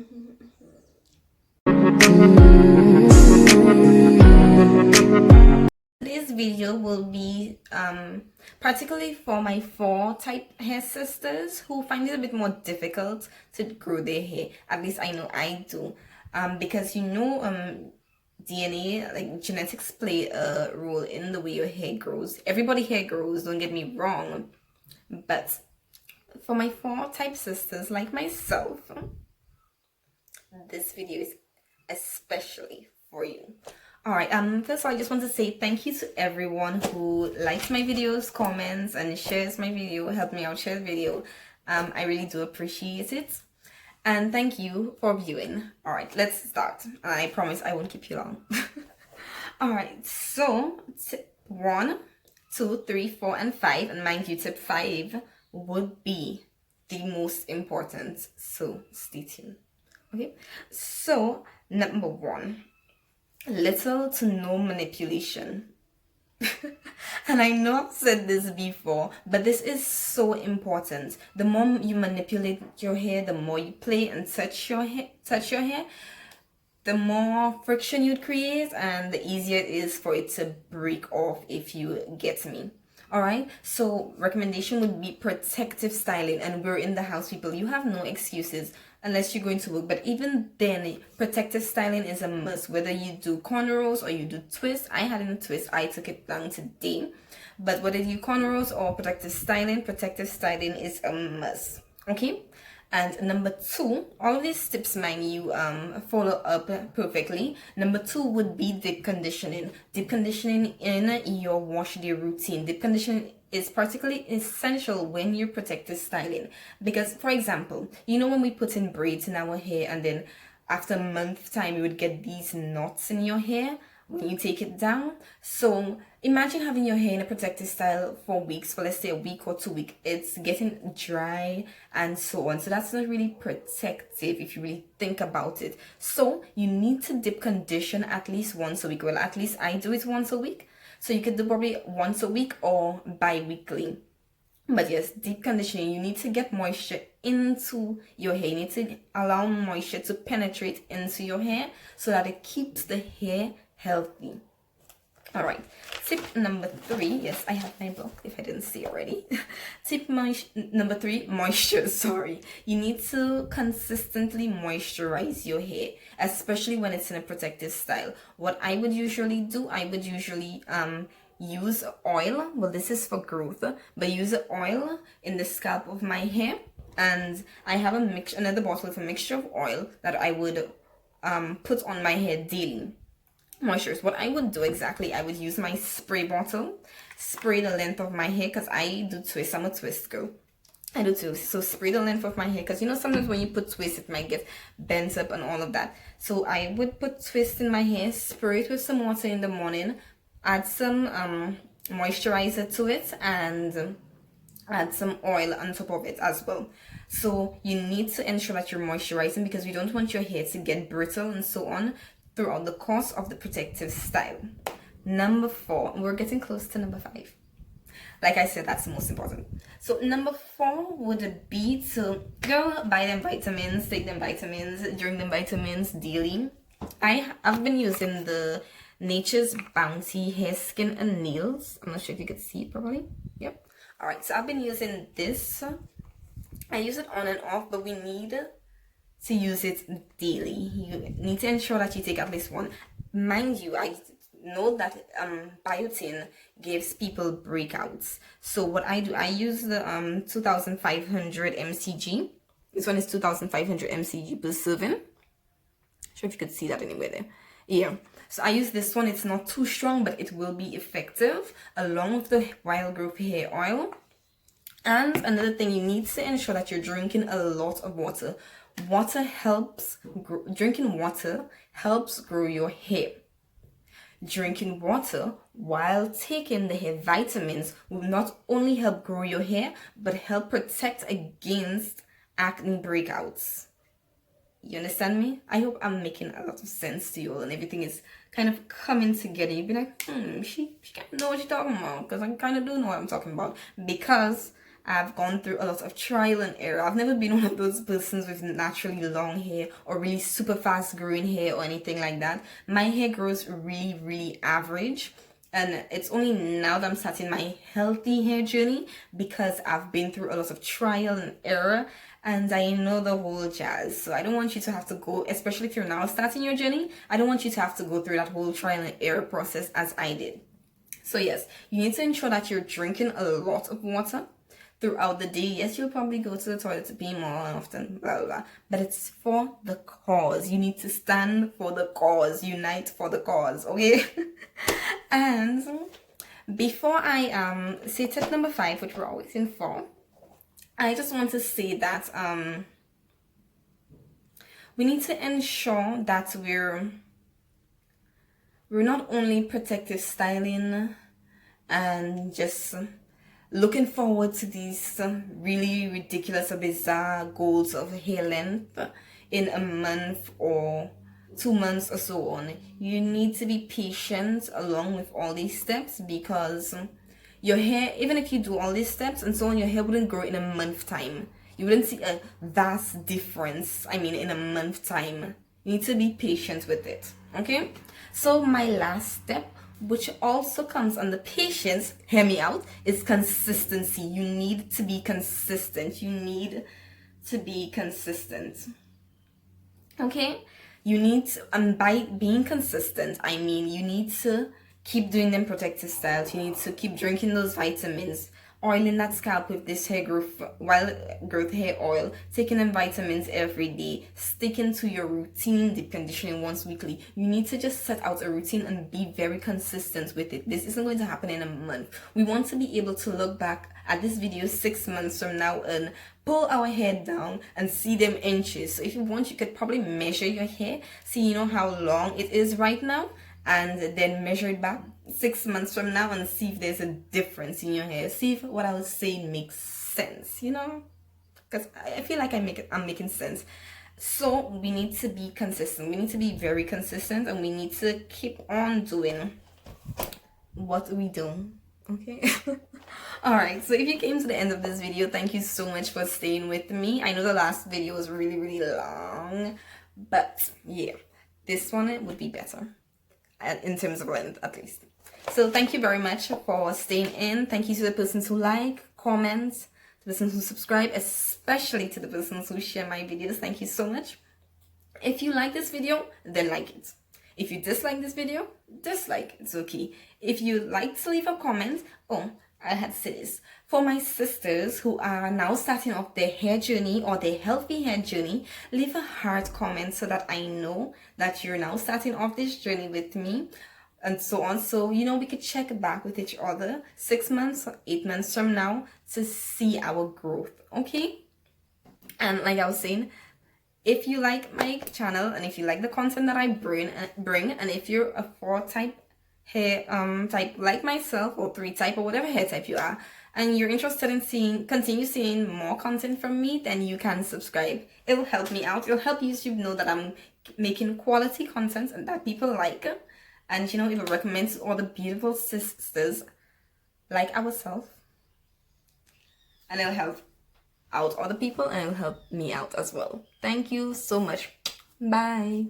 This video will be particularly for my 4 type hair sisters who find it a bit more difficult to grow their hair. At least I know I do. Because DNA, like genetics, play a role in the way your hair grows. Everybody hair grows, don't get me wrong. But for my 4 type sisters like myself, this video is especially for you. Alright, first of all, I just want to say thank you to everyone who likes my videos, comments, and shares my video, help me out share the video. I really do appreciate it. And thank you for viewing. Alright, let's start. I promise I won't keep you long. Alright, so tip 1, 2, 3, 4, and 5, and mind you, tip 5 would be the most important, so stay tuned. Okay, so number 1, little to no manipulation. And I know I've said this before, but this is so important. The more you manipulate your hair, the more you play and touch your hair, the more friction you'd create, and the easier it is for it to break off, if you get me. Alright, so recommendation would be protective styling, and we're in the house, people. You have no excuses unless you're going to work, but even then, protective styling is a must. Whether you do cornrows or you do twists, I had a twist, I took it down today. But whether you do cornrows or protective styling is a must. Okay, and number 2, all of these tips, mind you, follow up perfectly. Number 2 would be deep conditioning. Deep conditioning in your wash day routine. Deep conditioning is particularly essential when you're protective styling, because, for example, you know when we put in braids in our hair and then after a month time you would get these knots in your hair when you take it down. So imagine having your hair in a protective style for weeks, for let's say a week or 2 weeks. It's getting dry and so on, so that's not really protective if you really think about it. So you need to deep condition at least once a week. Well, at least I do it once a week, so you could do probably once a week or bi-weekly. But yes, deep conditioning, you need to get moisture into your hair. You need to allow moisture to penetrate into your hair so that it keeps the hair healthy. Alright, tip number 3. Yes, I have my book if I didn't see already. Number 3, moisture. Sorry. You need to consistently moisturize your hair, especially when it's in a protective style. What I would usually do, I would usually use oil. Well, this is for growth, but use oil in the scalp of my hair. And I have another bottle with a mixture of oil that I would put on my hair daily. Moistures. What I would do exactly, I would use my spray bottle, spray the length of my hair, because I do twists. I'm a twist girl. I do too. So spray the length of my hair, because you know sometimes when you put twist it might get bent up and all of that. So I would put twist in my hair, spray it with some water in the morning, add some moisturizer to it, and add some oil on top of it as well. So you need to ensure that you're moisturizing, because we don't want your hair to get brittle and so on throughout the course of the protective style. Number 4, we're getting close to number 5. Like I said, that's the most important. So number 4 would be to go buy them vitamins, take them vitamins, drink them vitamins daily. I've been using the Nature's Bounty Hair, Skin, and Nails. I'm not sure if you could see it properly. Yep. Alright, so I've been using this. I use it on and off, but we need to use it daily. You need to ensure that you take at least one. Mind you, I know that biotin gives people breakouts. So what I do, I use the 2500 mcg. This one is 2500 mcg per serving. Not sure if you could see that anywhere there. Yeah. So I use this one. It's not too strong, but it will be effective, along with the wild growth hair oil. And another thing, you need to ensure that you're drinking a lot of water. Drinking water helps grow your hair. Drinking water while taking the hair vitamins will not only help grow your hair, but help protect against acne breakouts. You understand me? I hope I'm making a lot of sense to you all and everything is kind of coming together. You'd be like, she kind of know what she's talking about, because I kind of do know what I'm talking about, because I've gone through a lot of trial and error. I've never been one of those persons with naturally long hair or really super fast growing hair or anything like that. My hair grows really average. And it's only now that I'm starting my healthy hair journey because I've been through a lot of trial and error and I know the whole jazz. So I don't want you to have to go, especially if you're now starting your journey, I don't want you to have to go through that whole trial and error process as I did. So yes, you need to ensure that you're drinking a lot of water throughout the day. Yes, you'll probably go to the toilet to pee more often, blah, blah, blah. But it's for the cause. You need to stand for the cause. Unite for the cause, okay? And before I say tip number 5, which we're always in for, I just want to say that we need to ensure that we're not only protective styling and just looking forward to these really ridiculous or bizarre goals of hair length in a month or 2 months or so on. You need to be patient along with all these steps because your hair, even if you do all these steps and so on, your hair wouldn't grow in a month time. You wouldn't see a vast difference, in a month time. You need to be patient with it, okay? So my last step, which also comes under patience, hear me out, is consistency. You need to be consistent. You need to be consistent. Okay? You need to, and by being consistent, I mean you need to keep doing them protective styles. You need to keep drinking those vitamins, oiling that scalp with this hair growth hair oil, taking them vitamins every day, sticking to your routine, deep conditioning once weekly. You need to just set out a routine and be very consistent with it. This isn't going to happen in a month. We want to be able to look back at this video 6 months from now and pull our hair down and see them inches. So if you want, you could probably measure your hair, see how long it is right now, and then measure it back 6 months from now and see if there's a difference in your hair. See if what I was saying makes sense, because I feel like I'm making sense. So we need to be consistent. We need to be very consistent and we need to keep on doing what we do. Okay. All right, so if you came to the end of this video, thank you so much for staying with me. I know the last video was really long, but yeah, this one would be better in terms of length, at least. So thank you very much for staying in. Thank you to the persons who like, comment, the persons who subscribe, especially to the persons who share my videos. Thank you so much. If you like this video, then like it. If you dislike this video, dislike. It's okay. If you like to leave a comment, I had to say this. For my sisters who are now starting off their hair journey or their healthy hair journey, leave a heart comment so that I know that you're now starting off this journey with me and so on. So, we could check back with each other 6 months or 8 months from now to see our growth, okay? And like I was saying, if you like my channel and if you like the content that I bring, and if you're a 4 type hair type like myself, or 3 type, or whatever hair type you are, and you're interested in continue seeing more content from me, then you can subscribe. It'll help me out. It'll help YouTube know that I'm making quality content and that people like it. And it'll recommend to all the beautiful sisters like ourselves, and it'll help out other people and it'll help me out as well. Thank you so much. Bye.